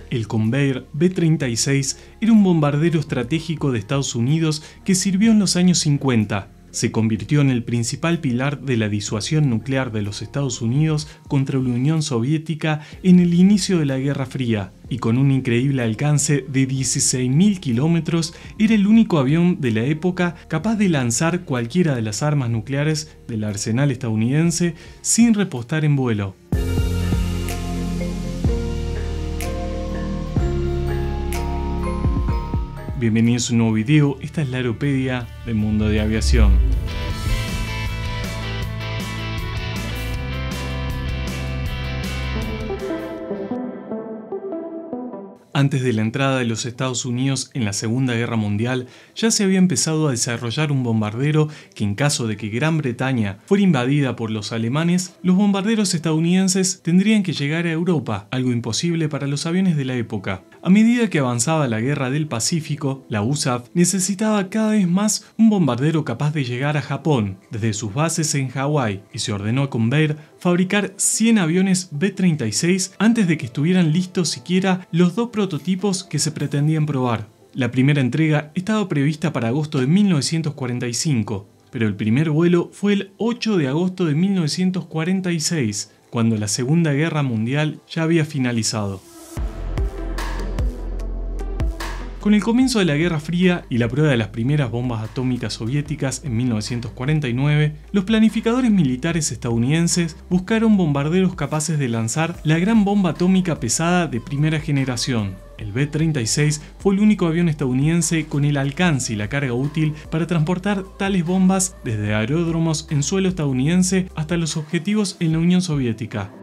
El Convair B-36 era un bombardero estratégico de Estados Unidos que sirvió en los años 50. Se convirtió en el principal pilar de la disuasión nuclear de los Estados Unidos contra la Unión Soviética en el inicio de la Guerra Fría, y con un increíble alcance de 16.000 kilómetros, era el único avión de la época capaz de lanzar cualquiera de las armas nucleares del arsenal estadounidense sin repostar en vuelo. Bienvenidos a un nuevo video, esta es la Aeropedia del mundo de aviación. Antes de la entrada de los Estados Unidos en la Segunda Guerra Mundial, ya se había empezado a desarrollar un bombardero que, en caso de que Gran Bretaña fuera invadida por los alemanes, los bombarderos estadounidenses tendrían que llegar a Europa, algo imposible para los aviones de la época. A medida que avanzaba la Guerra del Pacífico, la USAF necesitaba cada vez más un bombardero capaz de llegar a Japón, desde sus bases en Hawái, y se ordenó a Convair fabricar 100 aviones B-36 antes de que estuvieran listos siquiera los dos prototipos que se pretendían probar. La primera entrega estaba prevista para agosto de 1945, pero el primer vuelo fue el 8 de agosto de 1946, cuando la Segunda Guerra Mundial ya había finalizado. Con el comienzo de la Guerra Fría y la prueba de las primeras bombas atómicas soviéticas en 1949, los planificadores militares estadounidenses buscaron bombarderos capaces de lanzar la gran bomba atómica pesada de primera generación. El B-36 fue el único avión estadounidense con el alcance y la carga útil para transportar tales bombas desde aeródromos en suelo estadounidense hasta los objetivos en la Unión Soviética.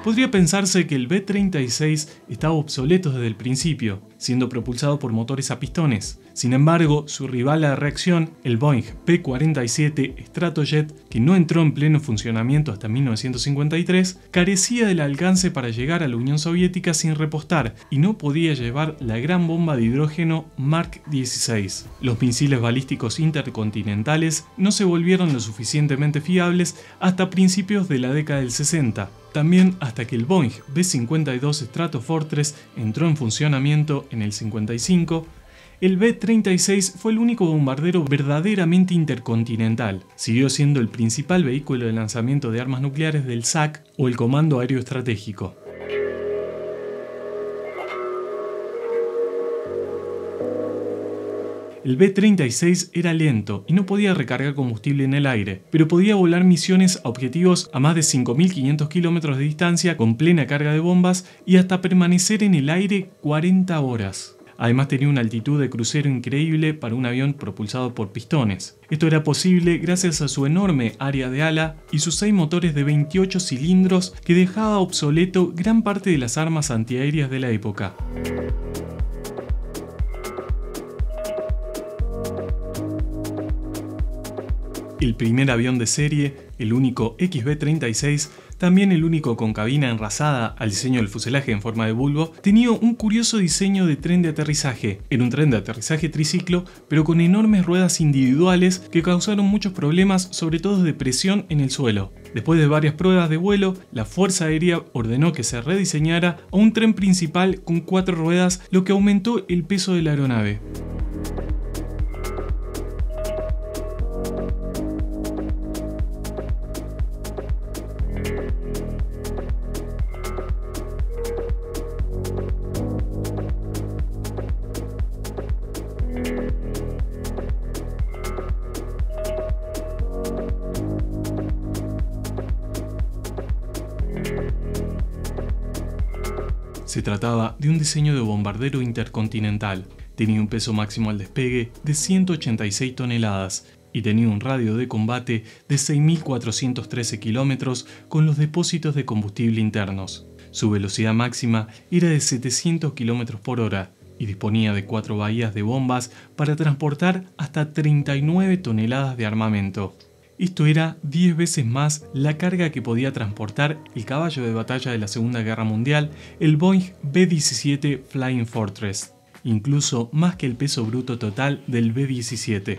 Podría pensarse que el B-36 estaba obsoleto desde el principio, siendo propulsado por motores a pistones. Sin embargo, su rival a reacción, el Boeing P-47 Stratojet, que no entró en pleno funcionamiento hasta 1953, carecía del alcance para llegar a la Unión Soviética sin repostar y no podía llevar la gran bomba de hidrógeno Mark 16. Los misiles balísticos intercontinentales no se volvieron lo suficientemente fiables hasta principios de la década del 60. También hasta que el Boeing B-52 Stratofortress entró en funcionamiento en el 55, el B-36 fue el único bombardero verdaderamente intercontinental. Siguió siendo el principal vehículo de lanzamiento de armas nucleares del SAC o el Comando Aéreo Estratégico. El B-36 era lento y no podía recargar combustible en el aire, pero podía volar misiones a objetivos a más de 5.500 kilómetros de distancia con plena carga de bombas y hasta permanecer en el aire 40 horas. Además tenía una altitud de crucero increíble para un avión propulsado por pistones. Esto era posible gracias a su enorme área de ala y sus 6 motores de 28 cilindros que dejaba obsoleto gran parte de las armas antiaéreas de la época. El primer avión de serie, el único XB-36, también el único con cabina enrasada al diseño del fuselaje en forma de bulbo, tenía un curioso diseño de tren de aterrizaje. Era un tren de aterrizaje triciclo, pero con enormes ruedas individuales que causaron muchos problemas, sobre todo de presión en el suelo. Después de varias pruebas de vuelo, la Fuerza Aérea ordenó que se rediseñara a un tren principal con 4 ruedas, lo que aumentó el peso de la aeronave. Se trataba de un diseño de bombardero intercontinental. Tenía un peso máximo al despegue de 186 toneladas y tenía un radio de combate de 6.413 kilómetros con los depósitos de combustible internos. Su velocidad máxima era de 700 kilómetros por hora y disponía de 4 bahías de bombas para transportar hasta 39 toneladas de armamento. Esto era 10 veces más la carga que podía transportar el caballo de batalla de la Segunda Guerra Mundial, el Boeing B-17 Flying Fortress, incluso más que el peso bruto total del B-17.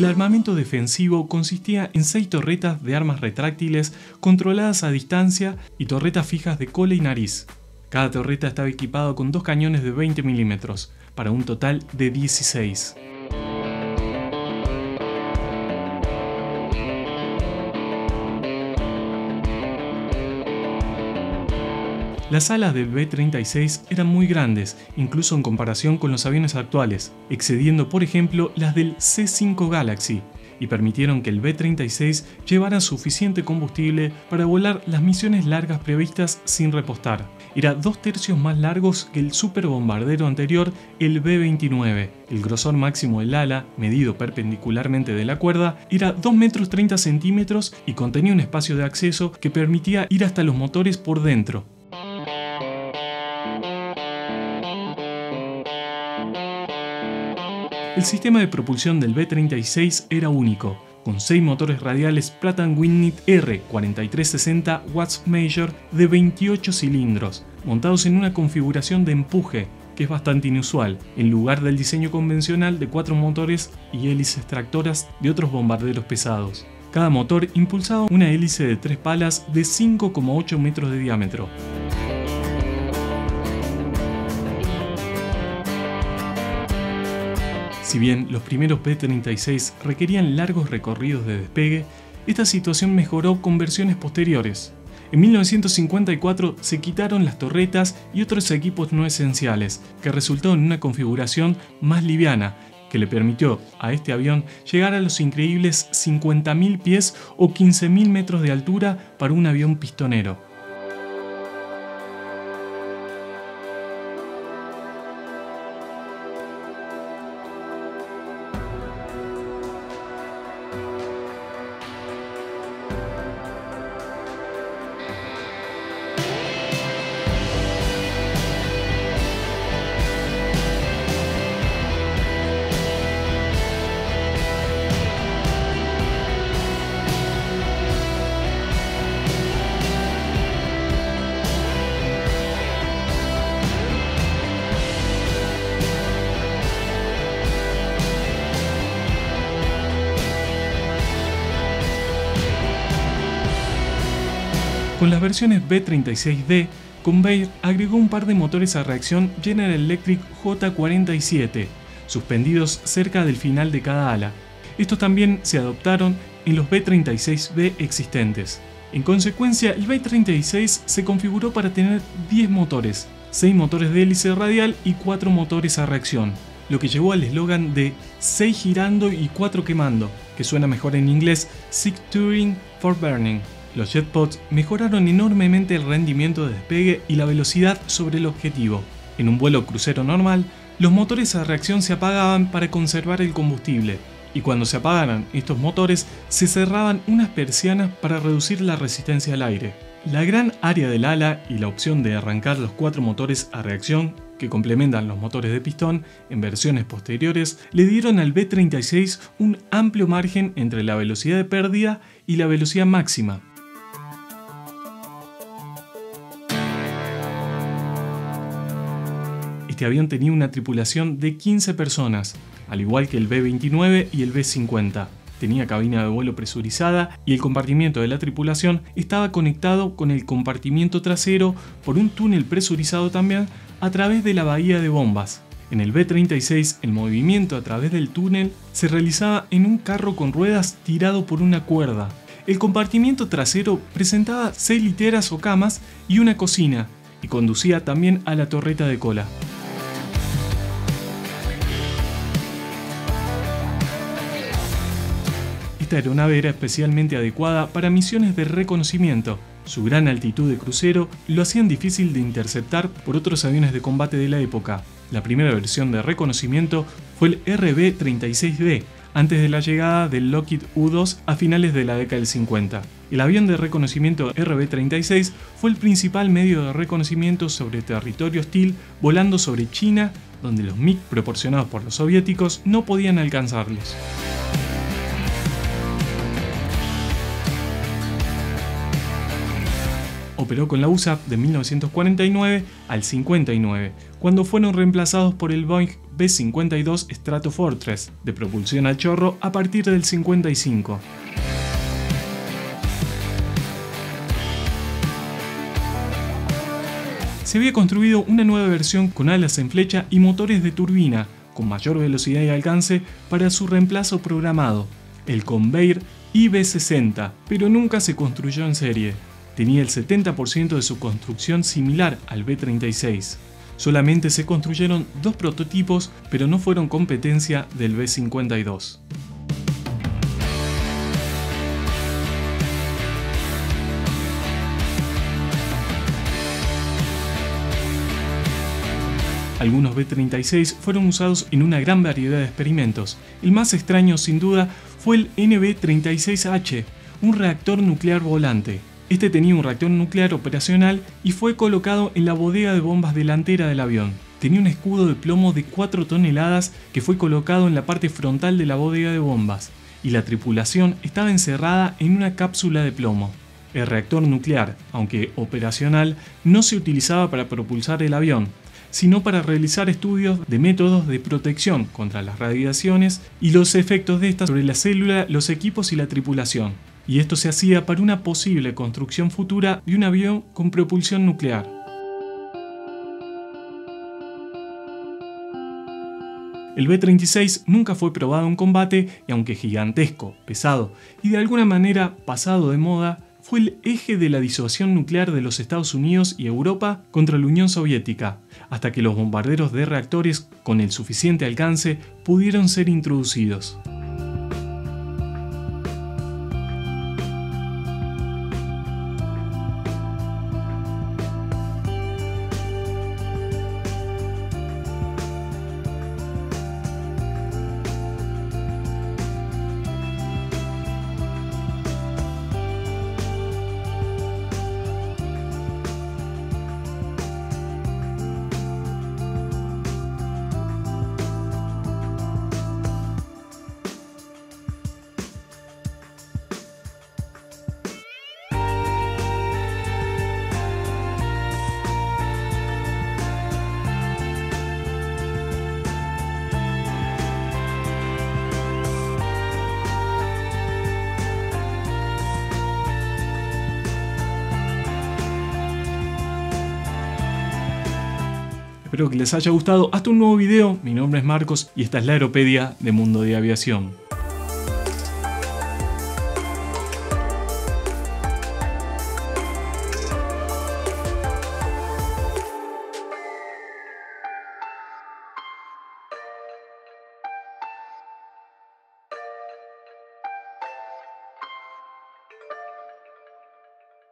El armamento defensivo consistía en 6 torretas de armas retráctiles controladas a distancia y torretas fijas de cola y nariz. Cada torreta estaba equipada con 2 cañones de 20 mm, para un total de 16. Las alas del B-36 eran muy grandes, incluso en comparación con los aviones actuales, excediendo por ejemplo las del C-5 Galaxy, y permitieron que el B-36 llevara suficiente combustible para volar las misiones largas previstas sin repostar. Era 2/3 más largos que el superbombardero anterior, el B-29. El grosor máximo del ala, medido perpendicularmente de la cuerda, era 2,30 m y contenía un espacio de acceso que permitía ir hasta los motores por dentro. El sistema de propulsión del B-36 era único, con 6 motores radiales Pratt & Whitney R4360 Watts Major de 28 cilindros, montados en una configuración de empuje, que es bastante inusual, en lugar del diseño convencional de 4 motores y hélices tractoras de otros bombarderos pesados. Cada motor impulsaba una hélice de 3 palas de 5,8 metros de diámetro. Si bien los primeros B-36 requerían largos recorridos de despegue, esta situación mejoró con versiones posteriores. En 1954 se quitaron las torretas y otros equipos no esenciales, que resultó en una configuración más liviana, que le permitió a este avión llegar a los increíbles 50.000 pies o 15.000 metros de altura para un avión pistonero. Con las versiones B-36D, Convair agregó un par de motores a reacción General Electric J47, suspendidos cerca del final de cada ala. Estos también se adoptaron en los B-36B existentes. En consecuencia, el B-36 se configuró para tener 10 motores, 6 motores de hélice radial y 4 motores a reacción, lo que llevó al eslogan de 6 girando y 4 quemando, que suena mejor en inglés, 6 touring, 4 burning. Los jetpods mejoraron enormemente el rendimiento de despegue y la velocidad sobre el objetivo. En un vuelo crucero normal, los motores a reacción se apagaban para conservar el combustible, y cuando se apagaran estos motores, se cerraban unas persianas para reducir la resistencia al aire. La gran área del ala y la opción de arrancar los 4 motores a reacción, que complementan los motores de pistón en versiones posteriores, le dieron al B-36 un amplio margen entre la velocidad de pérdida y la velocidad máxima. Este avión tenía una tripulación de 15 personas, al igual que el B-29 y el B-50. Tenía cabina de vuelo presurizada y el compartimiento de la tripulación estaba conectado con el compartimiento trasero por un túnel presurizado también a través de la bahía de bombas. En el B-36 el movimiento a través del túnel se realizaba en un carro con ruedas tirado por una cuerda. El compartimiento trasero presentaba 6 literas o camas y una cocina, y conducía también a la torreta de cola. Esta aeronave era especialmente adecuada para misiones de reconocimiento. Su gran altitud de crucero lo hacían difícil de interceptar por otros aviones de combate de la época. La primera versión de reconocimiento fue el RB-36D, antes de la llegada del Lockheed U-2 a finales de la década del 50. El avión de reconocimiento RB-36 fue el principal medio de reconocimiento sobre territorio hostil, volando sobre China, donde los MiG proporcionados por los soviéticos no podían alcanzarlos. operó con la USAF de 1949 al 59, cuando fueron reemplazados por el Boeing B-52 Stratofortress de propulsión a chorro a partir del 55. Se había construido una nueva versión con alas en flecha y motores de turbina, con mayor velocidad y alcance para su reemplazo programado, el Convair IB-60, pero nunca se construyó en serie. Tenía el 70% de su construcción similar al B-36. Solamente se construyeron 2 prototipos, pero no fueron competencia del B-52. Algunos B-36 fueron usados en una gran variedad de experimentos. El más extraño, sin duda, fue el NB-36H, un reactor nuclear volante. Este tenía un reactor nuclear operacional y fue colocado en la bodega de bombas delantera del avión. Tenía un escudo de plomo de 4 toneladas que fue colocado en la parte frontal de la bodega de bombas, y la tripulación estaba encerrada en una cápsula de plomo. El reactor nuclear, aunque operacional, no se utilizaba para propulsar el avión, sino para realizar estudios de métodos de protección contra las radiaciones y los efectos de estas sobre la célula, los equipos y la tripulación. Y esto se hacía para una posible construcción futura de un avión con propulsión nuclear. El B-36 nunca fue probado en combate y, aunque gigantesco, pesado y de alguna manera pasado de moda, fue el eje de la disuasión nuclear de los Estados Unidos y Europa contra la Unión Soviética, hasta que los bombarderos de reactores con el suficiente alcance pudieron ser introducidos. Espero que les haya gustado. Hasta un nuevo video. Mi nombre es Marcos y esta es la Aeropedia de Mundo de Aviación.